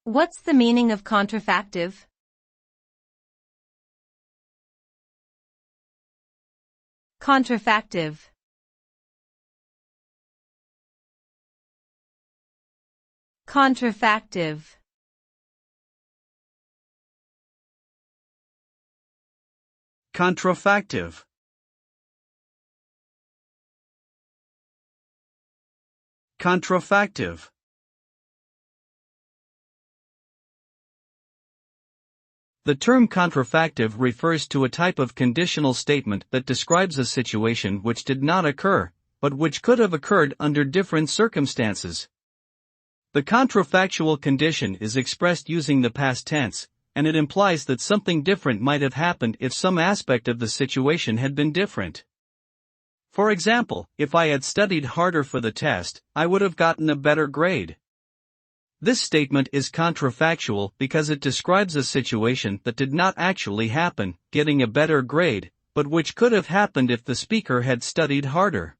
What's the meaning of contrafactive? Contrafactive. Contrafactive. Contrafactive. Contrafactive. The term contrafactive refers to a type of conditional statement that describes a situation which did not occur, but which could have occurred under different circumstances. The contrafactual condition is expressed using the past tense, and it implies that something different might have happened if some aspect of the situation had been different. For example, if I had studied harder for the test, I would have gotten a better grade. This statement is contrafactual because it describes a situation that did not actually happen, getting a better grade, but which could have happened if the speaker had studied harder.